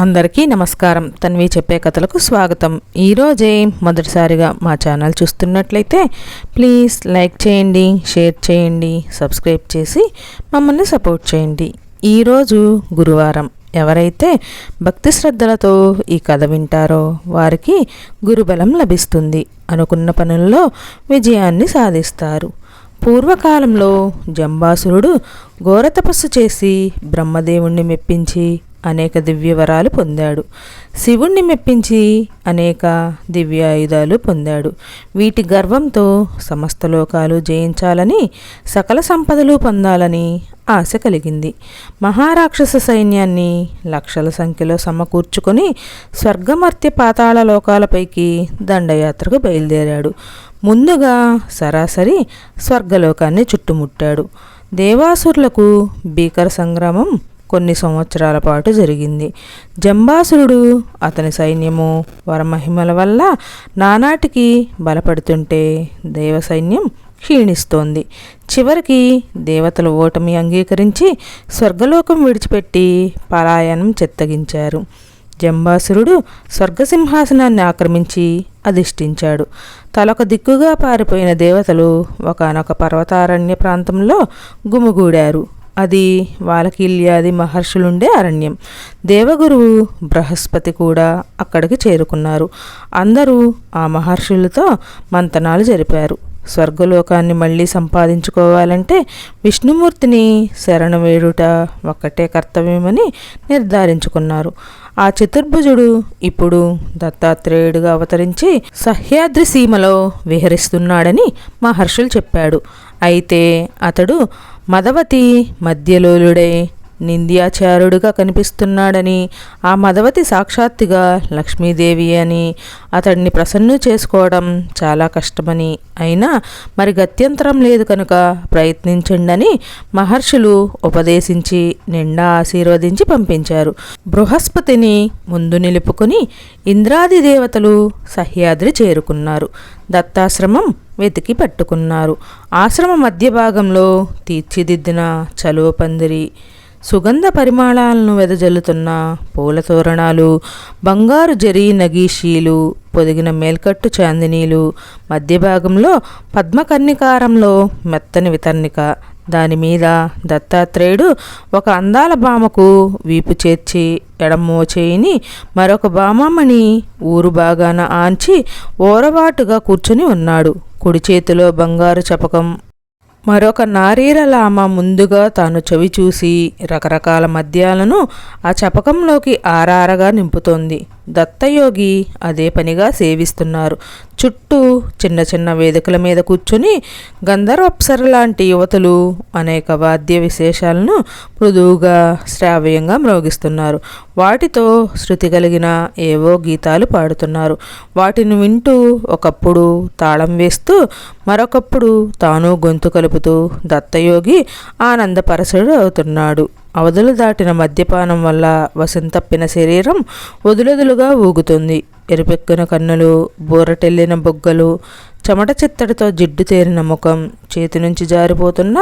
అందరికీ నమస్కారం. తన్వి చెప్పే కథలకు స్వాగతం. ఈరోజే మొదటిసారిగా మా ఛానల్ చూస్తున్నట్లయితే ప్లీజ్ లైక్ చేయండి, షేర్ చేయండి, సబ్స్క్రైబ్ చేసి మమ్మల్ని సపోర్ట్ చేయండి. ఈరోజు గురువారం. ఎవరైతే భక్తి శ్రద్ధలతో ఈ కథ వింటారో వారికి గురుబలం లభిస్తుంది. అనుకున్న పనుల్లో విజయాన్ని సాధిస్తారు. పూర్వకాలంలో జంబాసురుడు ఘోర తపస్సు చేసి బ్రహ్మదేవుణ్ణి మెప్పించి అనేక దివ్యవరాలు పొందాడు. శివుణ్ణి మెప్పించి అనేక దివ్య ఆయుధాలు పొందాడు. వీటి గర్వంతో సమస్త లోకాలు జయించాలని, సకల సంపదలు పొందాలని ఆశ కలిగింది. మహారాక్షస సైన్యాన్ని లక్షల సంఖ్యలో సమకూర్చుకొని స్వర్గమర్త్య పాతాళ లోకాలపైకి దండయాత్రకు బయలుదేరాడు. ముందుగా సరాసరి స్వర్గలోకాన్ని చుట్టుముట్టాడు. దేవాసురులకు భీకర సంగ్రామం కొన్ని సంవత్సరాల పాటు జరిగింది. జంబాసురుడు అతని సైన్యము వరమహిమల వల్ల నానాటికి బలపడుతుంటే దేవ సైన్యం క్షీణిస్తోంది. చివరికి దేవతల ఓటమి అంగీకరించి స్వర్గలోకం విడిచిపెట్టి పలాయనం చెత్తగించారు. జంబాసురుడు స్వర్గసింహాసనాన్ని ఆక్రమించి అధిష్ఠించాడు. తలొక దిక్కుగా పారిపోయిన దేవతలు ఒకానొక పర్వతారణ్య ప్రాంతంలో గుమిగూడారు. అది వాలకీల్యాది మహర్షులుండే అరణ్యం. దేవగురువు బృహస్పతి కూడా అక్కడికి చేరుకున్నారు. అందరూ ఆ మహర్షులతో మంతనాలు జరిపారు. స్వర్గలోకాన్ని మళ్ళీ సంపాదించుకోవాలంటే విష్ణుమూర్తిని శరణ వేడుట ఒక్కటే కర్తవ్యమని నిర్ధారించుకున్నారు. ఆ చతుర్భుజుడు ఇప్పుడు దత్తాత్రేయుడుగా అవతరించి సహ్యాద్రి సీమలో విహరిస్తున్నాడని మహర్షులు చెప్పాడు. అయితే అతడు మదవతి మధ్యలోలుడై నింద్యాచారుడుగా కనిపిస్తున్నాడని, ఆ మదవతి సాక్షాత్తుగా లక్ష్మీదేవి అని, అతడిని ప్రసన్ను చేసుకోవడం చాలా కష్టమని, అయినా మరి గత్యంతరం లేదు కనుక ప్రయత్నించండని మహర్షులు ఉపదేశించి నిండా ఆశీర్వదించి పంపించారు. బృహస్పతిని ముందు నిలుపుకొని ఇంద్రాది దేవతలు సహ్యాద్రి చేరుకున్నారు. దత్తాశ్రమం వెతికి పట్టుకున్నారు. ఆశ్రమ మధ్య భాగంలో తీర్చిదిద్దిన చలువ పందిరి, సుగంధ పరిమాణాలను వెదజల్లుతున్న పూల తోరణాలు, బంగారు జరీ నగీషీలు, పొదిగిన మేల్కట్టు చాందినీలు, మధ్య భాగంలో పద్మకర్ణికారంలో మెత్తని వితర్నిక, దానిమీద దత్తాత్రేయుడు ఒక అందాల భామకు వీపు చేర్చి ఎడమోచేయిని మరొక భామమణి ఊరు బాగాన ఆంచి ఓరబాటుగా కూర్చుని ఉన్నాడు. కుడి చేతిలో బంగారు చపకం. మరొక నారీరలామ ముందుగా తాను చవి చూసి రకరకాల మద్యాలను ఆ చపకంలోకి ఆరారగా నింపుతోంది. దత్తయోగి అదే పనిగా సేవిస్తున్నారు. చుట్టూ చిన్న చిన్న వేదికల మీద కూర్చుని గంధర్వప్సర లాంటి యువతులు అనేక వాద్య విశేషాలను మృదువుగా శ్రావ్యంగా మ్రోగిస్తున్నారు. వాటితో శృతి కలిగిన ఏవో గీతాలు పాడుతున్నారు. వాటిని వింటూ ఒకప్పుడు తాళం వేస్తూ మరొకప్పుడు తాను గొంతు కలుపుతూ దత్తయోగి ఆనందపరచుడు అవుతున్నాడు. అవధులు దాటిన మద్యపానం వల్ల వసంతప్పిన శరీరం వదులొదులుగా ఊగుతుంది. ఎరుపెక్కిన కన్నులు, బోరటెల్లిన బొగ్గలు, చెమట చిత్తడితో జిడ్డు తేరిన ముఖం, చేతి నుంచి జారిపోతున్న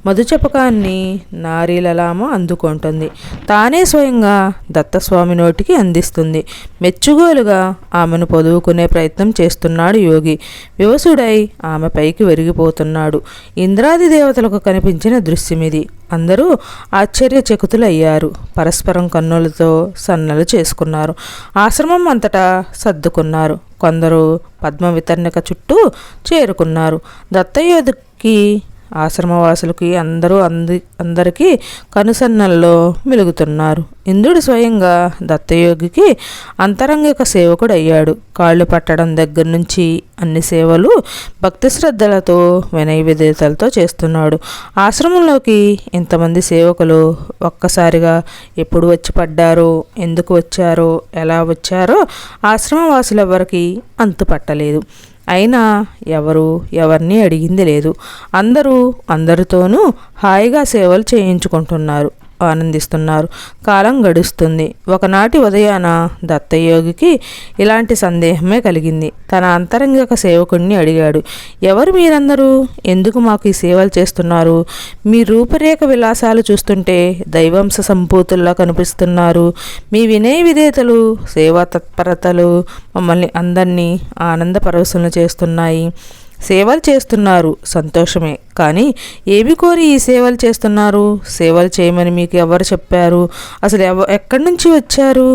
మధుచపకాన్ని నారీలలామ అందుకుంటుంది. తానే స్వయంగా దత్తస్వామి నోటికి అందిస్తుంది. మెచ్చుగోలుగా ఆమెను పొదువుకునే ప్రయత్నం చేస్తున్నాడు యోగి. వివసుడై ఆమె పైకి వెరిగిపోతున్నాడు. ఇంద్రాది దేవతలకు కనిపించిన దృశ్యమిది. అందరూ ఆశ్చర్యచకితులయ్యారు. పరస్పరం కన్నులతో సన్నలు చేసుకున్నారు. ఆశ్రమం అంతటా సర్దుకున్నారు. కొందరు పద్మ వితర్ణిక చుట్టూ చేరుకున్నారు. దత్తయోగికి ఆశ్రమవాసులకి అందరికీ కనుసన్నల్లో మెలుగుతున్నారు. ఇంద్రుడు స్వయంగా దత్తయోగికి అంతరంగిక సేవకుడు అయ్యాడు. కాళ్ళు పట్టడం దగ్గర నుంచి అన్ని సేవలు భక్తి శ్రద్ధలతో వినయ విధేయతలతో చేస్తున్నాడు. ఆశ్రమంలోకి ఇంతమంది సేవకులు ఒక్కసారిగా ఎప్పుడు వచ్చి పడ్డారో, ఎందుకు వచ్చారో, ఎలా వచ్చారో ఆశ్రమవాసులెవరికి అంతు పట్టలేదు. అయినా ఎవరిని అడిగింది లేదు. అందరూ అందరితోనూ హాయిగా సేవలు చేయించుకుంటున్నారు. ఆనందిస్తున్నారు. కాలం గడుస్తుంది. ఒకనాటి ఉదయాన దత్తయోగికి ఇలాంటి సందేహమే కలిగింది. తన అంతరంగిక సేవకుణ్ణి అడిగాడు, ఎవరు మీరందరూ? ఎందుకు మాకు ఈ సేవలు చేస్తున్నారు? మీ రూపురేఖ విలాసాలు చూస్తుంటే దైవంశ సంపూతుల్లా కనిపిస్తున్నారు. మీ వినయ విధేయతలు, సేవా తత్పరతలు మమ్మల్ని అందరినీ ఆనంద పరవశులను చేస్తున్నాయి. సేవలు చేస్తున్నారు, సంతోషమే. కానీ ఏమి కోరి ఈ సేవలు చేస్తున్నారు? సేవలు చేయమని మీకు ఎవరు చెప్పారు? అసలు ఎక్కడి నుంచి వచ్చారు?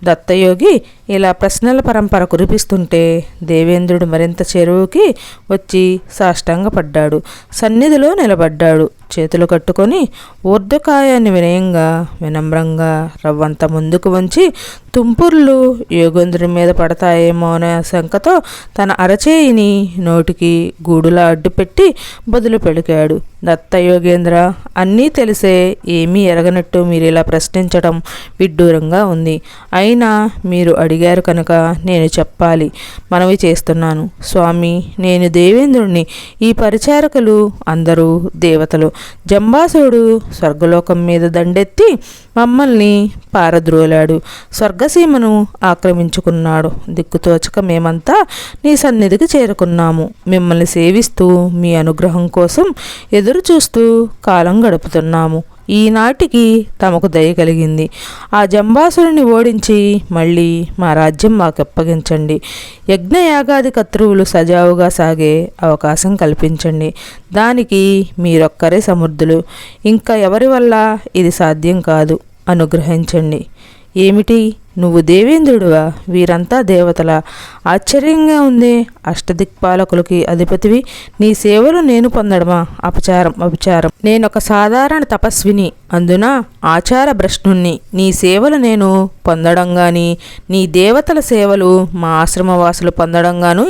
దత్తయోగి ఇలా ప్రశ్నల పరంపర కురిపిస్తుంటే దేవేంద్రుడు మరింత చెరువుకి వచ్చి సాష్టాంగపడ్డాడు. సన్నిధిలో నిలబడ్డాడు. చేతులు కట్టుకొని ఊర్ధ్వకాయాన్ని వినమ్రంగా రవ్వంత ముందుకు వంచి తుంపుర్లు యోగేంద్రుడి మీద పడతాయేమో అనే శంకతో తన అరచేయిని నోటికి గూడులా అడ్డుపెట్టి బదులు పలికాడు. దత్త యోగేంద్ర, అన్నీ తెలిసే ఏమీ ఎరగనట్టు మీరు ఇలా ప్రశ్నించడం విడ్డూరంగా ఉంది. అయినా మీరు అడిగారు కనుక నేను చెప్పాలి. మనవి చేస్తున్నాను. స్వామి, నేను దేవేంద్రుణ్ణి. ఈ పరిచారకులు అందరూ దేవతలు. జంబాసుడు స్వర్గలోకం మీద దండెత్తి మమ్మల్ని పారద్రోలాడు. స్వర్గసీమను ఆక్రమించుకున్నాడు. దిక్కుతోచక మేమంతా నీ సన్నిధికి చేరుకున్నాము. మిమ్మల్ని సేవిస్తూ మీ అనుగ్రహం కోసం ఎదురు చూస్తూ కాలం గడుపుతున్నాము. ఈనాటికి తమకు దయ కలిగింది. ఆ జంబాసురుని ఓడించి మళ్ళీ మా రాజ్యం మాకు అప్పగించండి. యజ్ఞయాగాది కర్తృవులు సజావుగా సాగే అవకాశం కల్పించండి. దానికి మీరొక్కరే సమర్థులు. ఇంకా ఎవరి వల్ల ఇది సాధ్యం కాదు. అనుగ్రహించండి. ఏమిటి, నువ్వు దేవేంద్రుడువా? వీరంతా దేవతల? ఆశ్చర్యంగా ఉంది. అష్టదిక్పాలకులకి అధిపతివి. నీ సేవలు నేను పొందడమా? అపచారం. నేనొక సాధారణ తపస్విని, అందున ఆచార భ్రష్టుణ్ణి. నీ సేవలు నేను పొందడం గాని నీ దేవతల సేవలు మా ఆశ్రమవాసులు పొందడంగాను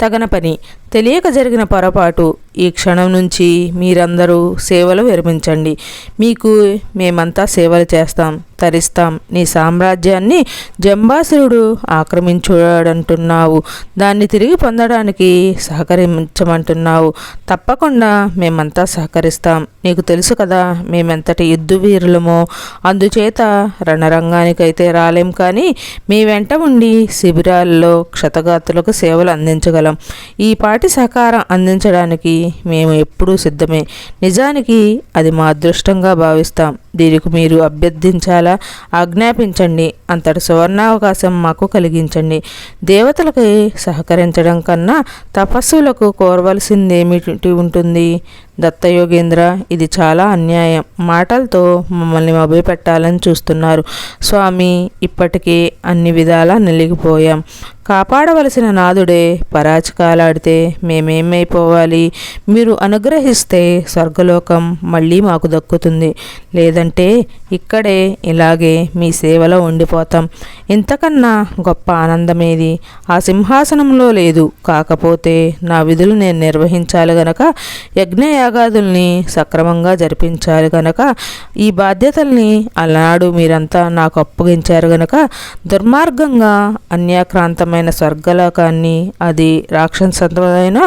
తగన పని. తెలియక జరిగిన పొరపాటు. ఈ క్షణం నుంచి మీరందరూ సేవలు విరమించండి. మీకు మేమంతా సేవలు చేస్తాం, తరిస్తాం. నీ సామ్రాజ్యాన్ని జంబాసురుడు ఆక్రమించాడంటున్నావు. దాన్ని తిరిగి పొందడానికి సహకరించమంటున్నావు. తప్పకుండా మేమంతా సహకరిస్తాం. నీకు తెలుసు కదా మేమెంతటి యుద్ధవీరులమో. అందుచేత రణరంగానికైతే రాలేం, కానీ మీ వెంట ఉండి శిబిరాల్లో క్షతగాతులకు సేవలు అందించగలం. ఈ పాటి సహకారం అందించడానికి మేము ఎప్పుడూ సిద్ధమే. నిజానికి అది మా అదృష్టంగా భావిస్తాం. దీనికి మీరు అభ్యర్థించాలా? ఆజ్ఞాపించండి. అంతటి సువర్ణావకాశం మాకు కలిగించండి. దేవతలకి సహకరించడం కన్నా తపస్సులకు కోరవలసిందేమిటి ఉంటుంది? దత్తయోగేంద్ర, ఇది చాలా అన్యాయం. మాటలతో మమ్మల్ని మభ్యపెట్టాలని చూస్తున్నారు. స్వామి, ఇప్పటికే అన్ని విధాలా నలిగిపోయాం. కాపాడవలసిన నాదుడే పరాచికాలాడితే మేమేమైపోవాలి? మీరు అనుగ్రహిస్తే స్వర్గలోకం మళ్ళీ మాకు దక్కుతుంది. లేదంటే ఇక్కడే ఇలాగే మీ సేవలో ఉండిపోతాం. ఇంతకన్నా గొప్ప ఆనందమేది ఆ సింహాసనంలో లేదు. కాకపోతే నా విధులు నేను నిర్వహించాలి గనక, యజ్ఞయాగాదుల్ని సక్రమంగా జరిపించాలి గనక, ఈ బాధ్యతల్ని అలనాడు మీరంతా నాకు అప్పగించారు గనక, దుర్మార్గంగా అన్యాక్రాంతమైన స్వర్గలోకాన్ని, అది రాక్షసమైన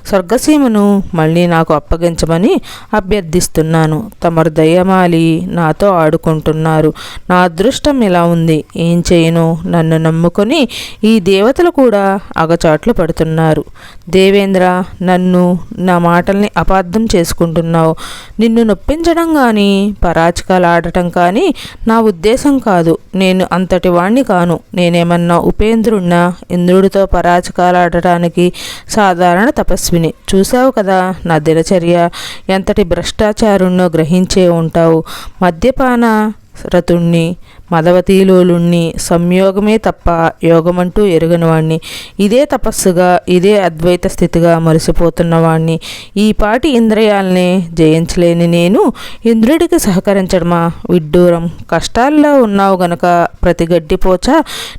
స్వర్గసీమను మళ్ళీ నాకు అప్పగించమని అభ్యర్థిస్తున్నాను. తమరు దయమాలి నాతో ఆడుకుంటున్నారు. నా అదృష్టం ఇలా ఉంది. ఏం చేయను? నన్ను నమ్ముకొని ఈ దేవతలు కూడా అగచాట్లు పడుతున్నారు. దేవేంద్ర, నన్ను, నా మాటల్ని అపార్థం చేసుకుంటున్నావు. నిన్ను నొప్పించడం కానీ పరాచికాలు ఆడటం కానీ నా ఉద్దేశం కాదు. నేను అంతటి వాణ్ణి కాను. నేనేమన్నా ఉపేంద్రుడినా? ఇంద్రుడితో పరాచికాలాడటానికి సాధారణ తపస్విని. చూసావు కదా నా దినచర్య. ఎంతటి భ్రష్టాచారుణ్ణో గ్రహించే ఉంటావు. మద్యపాన రతుణ్ణి, మదవతీలోలుణ్ణి, సంయోగమే తప్ప యోగమంటూ ఎరుగనివాణ్ణి. ఇదే తపస్సుగా, ఇదే అద్వైత స్థితిగా మరిసిపోతున్నవాణ్ణి. ఈ పాటి ఇంద్రియాలనే జయించలేని నేను ఇంద్రుడికి సహకరించడమా? విడ్డూరం. కష్టాల్లో ఉన్నావు గనక ప్రతి గడ్డిపోచ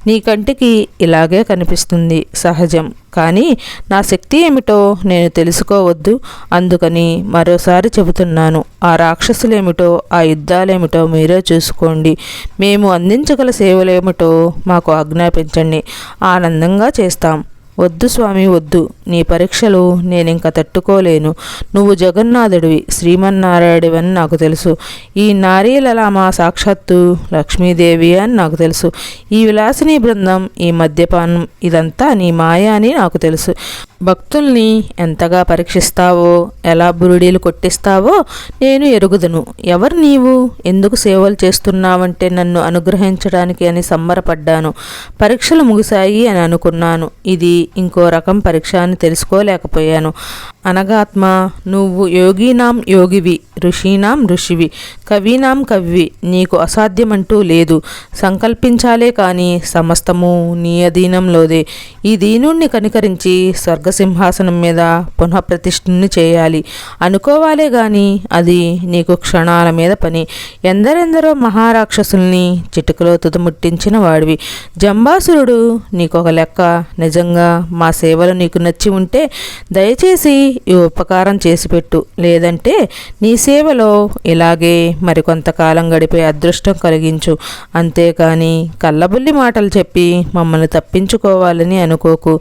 నీ కంటికి ఇలాగే కనిపిస్తుంది. సహజం. కానీ నా శక్తి ఏమిటో నేను తెలుసుకోవద్దు. అందుకని మరోసారి చెబుతున్నాను. ఆ రాక్షసులేమిటో, ఆ యుద్ధాలేమిటో మీరే చూసుకోండి. మేము అందించగల సేవలేమిటో మాకు ఆజ్ఞాపించండి. ఆనందంగా చేస్తాం. వద్దు స్వామి వద్దు, నీ పరీక్షలు నేనింక తట్టుకోలేను. నువ్వు జగన్నాథుడివి, శ్రీమన్నారాయణుడివని నాకు తెలుసు. ఈ నారీలలామ సాక్షాత్తు లక్ష్మీదేవి అని నాకు తెలుసు. ఈ విలాసిని బృందం, ఈ మద్యపానం ఇదంతా నీ మాయ అని నాకు తెలుసు. భక్తుల్ని ఎంతగా పరీక్షిస్తావో, ఎలా బురుడీలు కొట్టిస్తావో నేను ఎరుగుదును. ఎవరు నీవు? ఎందుకు సేవలు చేస్తున్నావంటే నన్ను అనుగ్రహించడానికి అని సంబరపడ్డాను. పరీక్షలు ముగిశాయి అని అనుకున్నాను. ఇది ఇంకో రకం పరీక్ష అని తెలుసుకోలేకపోయాను. అనగాత్మ, నువ్వు యోగీనాం యోగివి, ఋషీనాం ఋషివి, కవీనాం కవివి. నీకు అసాధ్యమంటూ లేదు. సంకల్పించాలే కాని సమస్తము నీ అధీనంలోదే. ఈ దీనుణ్ణి కనికరించి స్వర్గసింహాసనం మీద పునఃప్రతిష్ఠని చేయాలి అనుకోవాలే గాని అది నీకు క్షణాల మీద పని. ఎందరెందరో మహారాక్షసుల్ని చిటికలో తుదముట్టించిన వాడివి. జంబాసురుడు నీకొక లెక్క. నిజంగా మా సేవలు నీకు నచ్చి ఉంటే దయచేసి ఈ ఉపకారం చేసిపెట్టు. లేదంటే నీ సేవలో ఇలాగే మరికొంతకాలం గడిపే అదృష్టం కలిగించు. అంతేకాని కళ్ళబుల్లి మాటలు చెప్పి మమ్మల్ని తప్పించుకోవాలని అనుకోకు.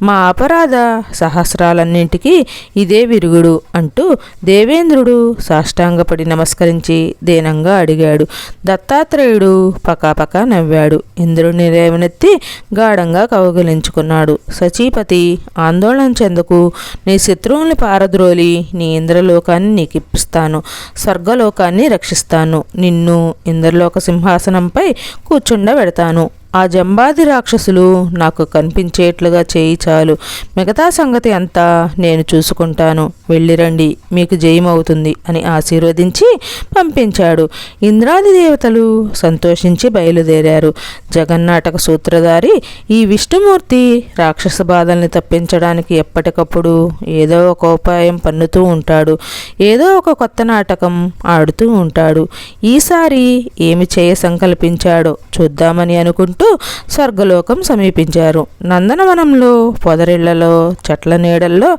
మా అపరాధ సహస్రాలన్నింటికీ ఇదే విరుగుడు అంటూ దేవేంద్రుడు సాష్టాంగపడి నమస్కరించి దీనంగా అడిగాడు. దత్తాత్రేయుడు పకాపకా నవ్వాడు. ఇంద్రుని లేవనెత్తి గాఢంగా కౌగిలించుకున్నాడు. సచీపతి, ఆందోళన చెందకు. నీ శత్రువుల్ని పారద్రోలి నీ ఇంద్రలోకాన్ని నీకిప్పిస్తాను. స్వర్గలోకాన్ని రక్షిస్తాను. నిన్ను ఇంద్రలోక సింహాసనంపై కూర్చుండబెడతాను. ఆ జంబాది రాక్షసులు నాకు కనిపించేట్లుగా చేయి చాలు. మిగతా సంగతి అంతా నేను చూసుకుంటాను. వెళ్ళిరండి, మీకు జయమవుతుంది అని ఆశీర్వదించి పంపించాడు. ఇంద్రాది దేవతలు సంతోషించి బయలుదేరారు. జగన్నాటక సూత్రధారి ఈ విష్ణుమూర్తి రాక్షస బాధల్ని తప్పించడానికి ఎప్పటికప్పుడు ఏదో ఒక ఉపాయం పన్నుతూ ఉంటాడు. ఏదో ఒక కొత్త నాటకం ఆడుతూ ఉంటాడు. ఈసారి ఏమి చేయ సంకల్పించాడో చూద్దామని అనుకుంటూ స్వర్గలోకం సమీపించారు. నందనవనంలో, పొదరిళ్లలో, చెట్ల నీడల్లో,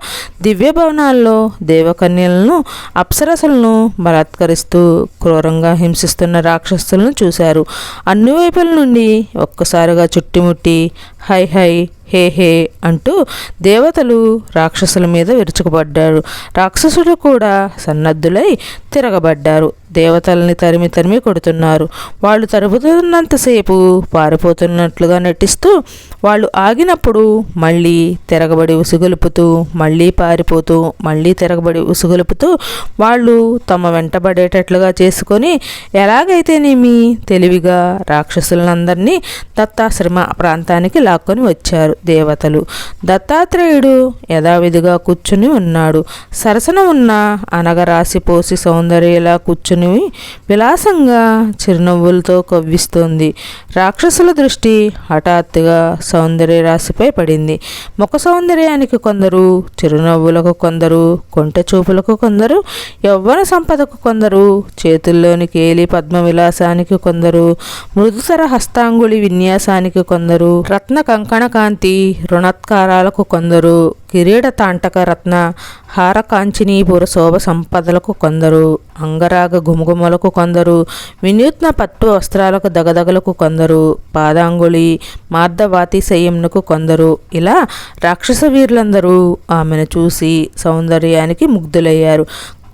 దివ్య భవనాల్లో దేవకన్యలను, అప్సరసలను బలాత్కరిస్తూ క్రూరంగా హింసిస్తున్న రాక్షసులను చూశారు. అన్ని వైపుల నుండి ఒక్కసారిగా చుట్టుముట్టి హై హై హే హే అంటూ దేవతలు రాక్షసుల మీద విరుచుకుపడ్డారు. రాక్షసులు కూడా సన్నద్ధులై తిరగబడ్డారు. దేవతల్ని తరిమి తరిమి కొడుతున్నారు. వాళ్ళు తరుముతున్నంతసేపు పారిపోతున్నట్లుగా నటిస్తూ, వాళ్ళు ఆగినప్పుడు మళ్ళీ తిరగబడి ఉసుగొలుపుతూ, మళ్ళీ పారిపోతూ, మళ్ళీ తిరగబడి ఉసుగొలుపుతూ, వాళ్ళు తమ వెంటబడేటట్లుగా చేసుకొని ఎలాగైతేనేమి తెలివిగా రాక్షసులందరినీ దత్తాశ్రమ ప్రాంతానికి లాక్కొని వచ్చారు దేవతలు. దత్తాత్రేయుడు యథావిధిగా కూర్చుని ఉన్నాడు. సరసన ఉన్న అనగరాశిపోసి సౌందర్యలా కూర్చుని విలాసంగా చిరునవ్వులతో కవ్విస్తోంది. రాక్షసుల దృష్టి హఠాత్తుగా సౌందర్య రాశిపై పడింది. ముఖ సౌందర్యానికి కొందరు, చిరునవ్వులకు కొందరు, కొంటె చూపులకు కొందరు, యవ్వన సంపదకు కొందరు, చేతుల్లోని కేలి పద్మ విలాసానికి కొందరు, మృదుసర హస్తాంగుళి విన్యాసానికి కొందరు, రత్న కంకణ కాంతి రుణత్కారాలకు కొందరు, కిరీట తాంటక రత్న హారకాంచినీపుర శోభ సంపదలకు కొందరు, అంగరాగ గుమగుమలకు కొందరు, వినూత్న పట్టు వస్త్రాలకు దగదగలకు కొందరు, పాదాంగుళి మార్దవాతిశయంకు కొందరు. ఇలా రాక్షస వీరులందరూ ఆమెను చూసి సౌందర్యానికి ముగ్ధులయ్యారు.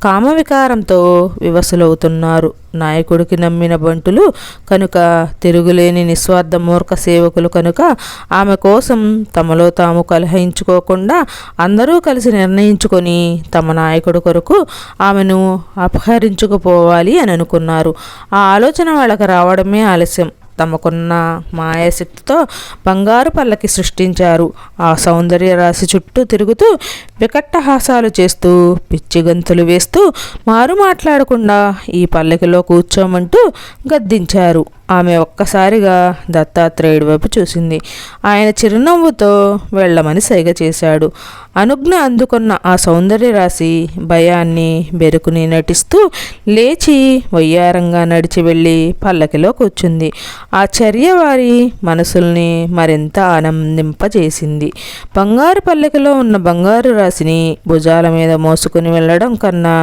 కామవికారంతో వివసులవుతున్నారు. నాయకుడికి నమ్మిన బంటులు కనుక, తిరుగులేని నిస్వార్థ మూర్ఖ సేవకులు కనుక ఆమె కోసం తమలో తాము కలహించుకోకుండా అందరూ కలిసి నిర్ణయించుకొని తమ నాయకుడి కొరకు ఆమెను అపహరించుకుపోవాలి అని అనుకున్నారు. ఆ ఆలోచన వాళ్ళకి రావడమే ఆలస్యం. తమకున్న మాయాశక్తితో బంగారు పల్లకి సృష్టించారు. ఆ సౌందర్య రాశి చుట్టూ తిరుగుతూ వికట్టహాసాలు చేస్తూ, పిచ్చి గంతులు వేస్తూ, మారు మాట్లాడకుండా ఈ పల్లకిలో కూర్చోమంటూ గద్దించారు. ఆమె ఒక్కసారిగా దత్తాత్రేయుడి వైపు చూసింది. ఆయన చిరునవ్వుతో వెళ్ళమని సైగ చేశాడు. అనుజ్ఞ అందుకున్న ఆ సౌందర్య రాశి భయాన్ని బెరుకుని నటిస్తూ లేచి వయ్యారంగా నడిచి వెళ్ళి పల్లకిలో కూర్చుంది. ఆ చర్య వారి మనసుల్ని మరింత ఆనందింపజేసింది. బంగారు పల్లకిలో ఉన్న బంగారు రాశిని భుజాల మీద మోసుకుని వెళ్ళడం కన్నా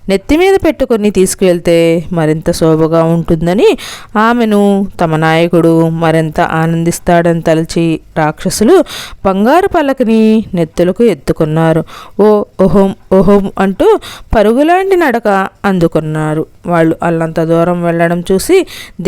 నెత్తి మీద పెట్టుకుని తీసుకువెళ్తే మరింత శోభగా ఉంటుందని ఆమెను విను తమ నాయకుడు మరింత ఆనందిస్తాడని తలచి రాక్షసులు బంగారు పల్లకిని నెత్తులకు ఎత్తుకున్నారు. ఓ ఓహోం ఓహోం అంటూ పరుగులాంటి నడక అందుకున్నారు. వాళ్ళు అల్లంత దూరం వెళ్ళడం చూసి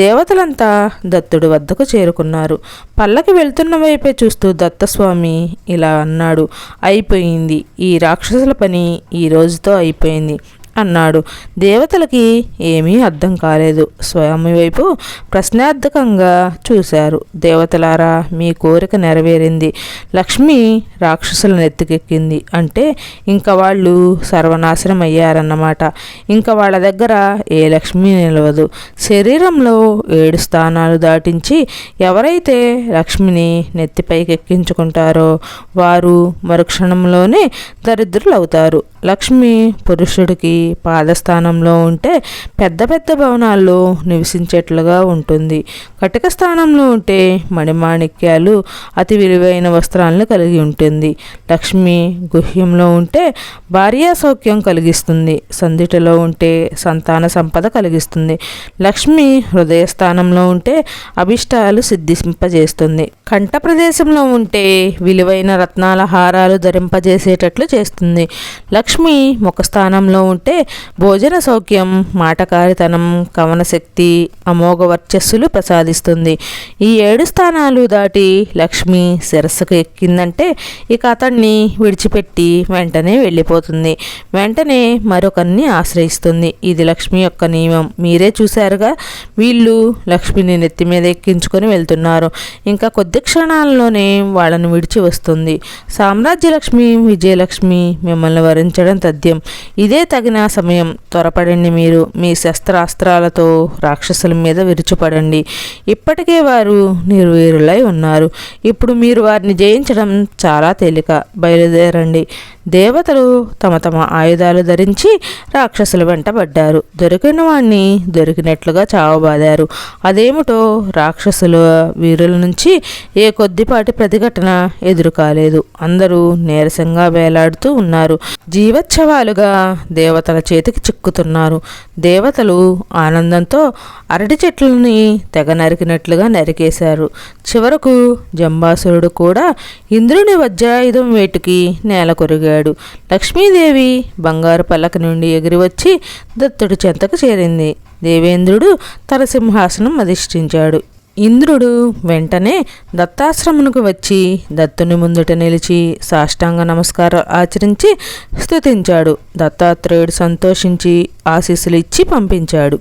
దేవతలంతా దత్తుడి వద్దకు చేరుకున్నారు. పల్లకి వెళ్తున్న వైపే చూస్తూ దత్తస్వామి ఇలా అన్నాడు, అయిపోయింది, ఈ రాక్షసుల పని ఈ రోజుతో అయిపోయింది అన్నాడు. దేవతలకి ఏమీ అర్థం కాలేదు. స్వామి వైపు ప్రశ్నార్థకంగా చూశారు. దేవతలారా, మీ కోరిక నెరవేరింది. లక్ష్మి రాక్షసులను ఎత్తుకెక్కింది అంటే ఇంకా వాళ్ళు సర్వనాశనం అయ్యారన్నమాట. ఇంకా వాళ్ళ దగ్గర ఏ లక్ష్మి నిలవదు. శరీరంలో 7 స్థానాలు దాటించి ఎవరైతే లక్ష్మిని నెత్తిపైకి ఎక్కించుకుంటారో వారు మరుక్షణంలోనే దరిద్రులవుతారు. లక్ష్మి పురుషుడికి పాదస్థానంలో ఉంటే పెద్ద పెద్ద భవనాల్లో నివసించేట్లుగా ఉంటుంది. కటిక స్థానంలో ఉంటే మణిమాణిక్యాలు అతి విలువైన వస్త్రాలను కలిగి ఉంటుంది. లక్ష్మి గుహ్యంలో ఉంటే భార్యా సౌఖ్యం కలిగిస్తుంది. సందిటలో ఉంటే సంతాన సంపద కలిగిస్తుంది. లక్ష్మి హృదయ స్థానంలో ఉంటే అభిష్టాలు సిద్ధింపజేస్తుంది. కంఠ ప్రదేశంలో ఉంటే విలువైన రత్నాల హారాలు ధరింపజేసేటట్లు చేస్తుంది. లక్ష్మి ముఖస్థానంలో ఉంటే భోజన సౌఖ్యం, మాటకారితనం, కవన శక్తి, అమోఘ వర్చస్సులు ప్రసాదిస్తుంది. ఈ 7 స్థానాలు దాటి లక్ష్మి శిరస్సుకు ఎక్కిందంటే ఇక అతన్ని విడిచిపెట్టి వెంటనే వెళ్ళిపోతుంది. వెంటనే మరొకరిని ఆశ్రయిస్తుంది. ఇది లక్ష్మి యొక్క నియమం. మీరే చూశారుగా, వీళ్ళు లక్ష్మిని నెత్తి మీద ఎక్కించుకొని వెళ్తున్నారు. ఇంకా కొద్ది క్షణాల్లోనే వాళ్ళని విడిచి వస్తుంది. సామ్రాజ్యలక్ష్మి, విజయలక్ష్మి మిమ్మల్ని వరించడం తథ్యం. ఇదే తగిన సమయం. త్వరపడండి. మీరు మీ శస్త్రాస్త్రాలతో రాక్షసుల మీద విరుచుపడండి. ఇప్పటికే వారు నిర్వీరులై ఉన్నారు. ఇప్పుడు మీరు వారిని జయించడం చాలా తేలిక. బయలుదేరండి. దేవతలు తమ తమ ఆయుధాలు ధరించి రాక్షసుల వెంటబడ్డారు. దొరికిన వాణ్ణి దొరికినట్లుగా చావబాదారు. అదేమిటో రాక్షసుల వీరుల నుంచి ఏ కొద్దిపాటి ప్రతిఘటన ఎదురు కాలేదు. అందరూ నీరసంగా వేలాడుతూ ఉన్నారు. జీవోత్సవాలుగా దేవతల చేతికి చిక్కుతున్నారు. దేవతలు ఆనందంతో అరటి చెట్లని తెగ నరికినట్లుగా నరికేశారు. చివరకు జంబాసురుడు కూడా ఇంద్రుని వజ్రాయుధం వేటుకి నేల కొరిగాడు. లక్ష్మీదేవి బంగారు పల్లక నుండి ఎగిరివచ్చి దత్తుడి చెంతకు చేరింది. దేవేంద్రుడు తన సింహాసనం అధిష్ఠించాడు. ఇంద్రుడు వెంటనే దత్తాశ్రమునకు వచ్చి దత్తుని ముందుట నిలిచి సాష్టాంగ నమస్కారం ఆచరించి స్తుతించాడు. దత్తాత్రేయుడు సంతోషించి ఆశీస్సులు ఇచ్చి పంపించాడు.